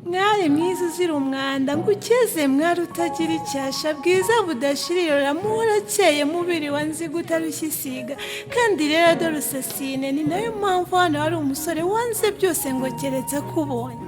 mwari mwiza uzira umwanda ngo ukeze mwari utagira icyasha bwiza budashirira muhorakeye mubiri wanze gutarushya isiga kandi rero dore usasine ni nayo mpamvu hano hari umusore wanze byose ngo keretse akubonye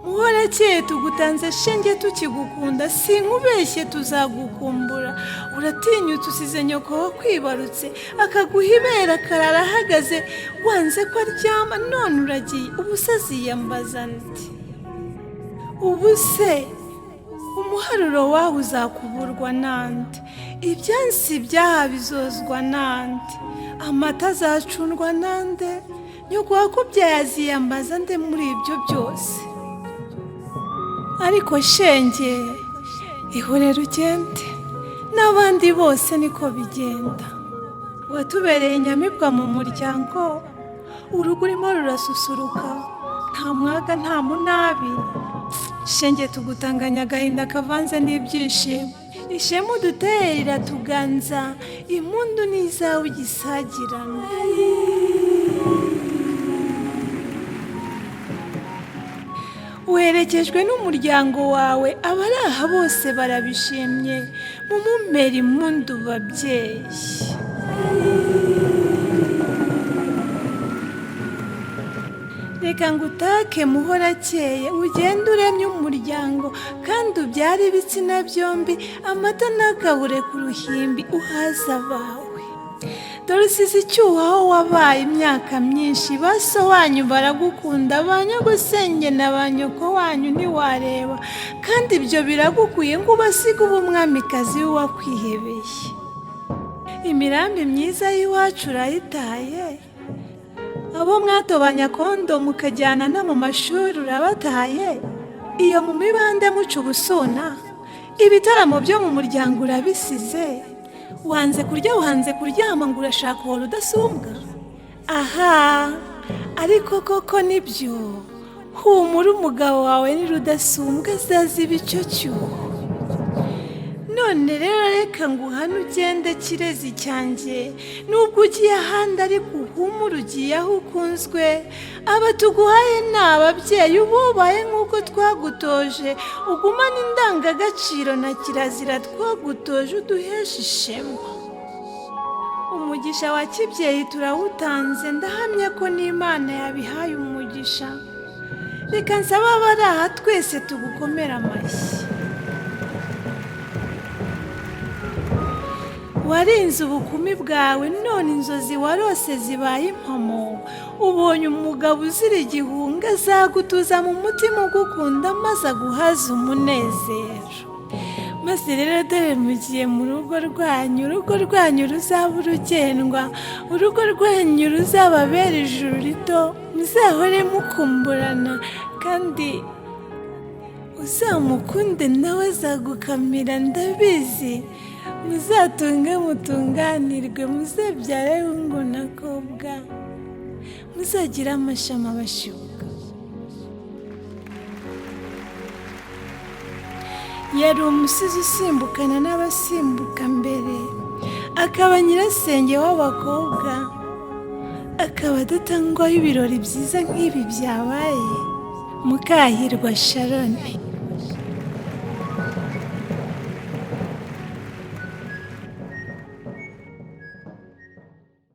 muhorakeye tugutanze shenge tukigukunda sinkubeshye tuzagukumbura uratinyutse usize nyoko wakwibarutse akaguha ibera akarara ahagaze wanze ko aryama none uragiye ubusazi yambaza nti ubuse umuharuro wawe uzakuburwa nande ibyansi byaha bizozwa nande amata azacundwa nande nyoko wakubyaye aziyambaza nde muri ibyo byose ariko shenge ihorera ugende n'abandi bose niko bigenda watubereye inyamibwa mu muryango urugo urimo rurasusuruka nta mwaga nta munabi shenge tugutanganya agahinda kavanze n'ibyishimo ishema uduteye riratuganza impundu n'izawe igisagirana uherekejwe n'umuryango wawe abari aha bose barabishimye mumumera impundu babyeyi reka ngutake muhorakeye ugende uremye umuryango kandi ubyare ibitsina byombi amata ntakabure ku ruhimbi uhaza abawe dore usize icyuho aho wabaye imyaka myinshi baso wanyu baragukunda banyagusenge na ba nyoko wanyu ntiwareba kandi ibyo biragukwiye ngo ubasiga uba umwamikazi w'uwakwihebeye imirambi myiza y'iwacu urayitaye abo mwatobanya kondo mukajyana no mu mashuri urabataye iyo mu mibande muca ubusuna ibitaramo byo mu muryango urabisize wanze kurya wanze kuryama ngo urashaka uhora udasumbwa aha ariko koko nibyo humura umugabo wawe nirudasumbwa azaziba icyo cyuho none rero reka ngo uhane ugende kirezi cyanjye nubwo ugiye ahandi ariko uhumura ugiye aho ukunzwe aba tuguhaye ni ababyeyi ububaye nk'uko twagutoje ugumane indangagaciro na kirazira twagutoje uduhesha ishema umugisha wa kibyeyi turawutanze ndahamya ko n'Imana yabihaye umugisha reka nsaba abari aha twese tugukomera amashyi warinze ubukumi bwawe none inzozi warose zibaye impamo ubonye umugabo uzira igihunga azagutuza mu mutima ugukunda maze aguhaza umunezero maze rero dore mugiye mu rugo rwanyu ruzaba urugendwa urugo rwanyu ruzababera ijuru rito muzahore mukumburana kandi uzamukunde nawe azagukamira ndabizi muzatunge mutunganirwe muzabyare hungu na kobwa muzagira amashama bashyuka yari umusizi usimbukana n'abasimbuka mbere akaba nyirasenge w'abakobwa akaba adatangwaho ibirori byiza nk'ibi byabaye Mukahirwa Sharon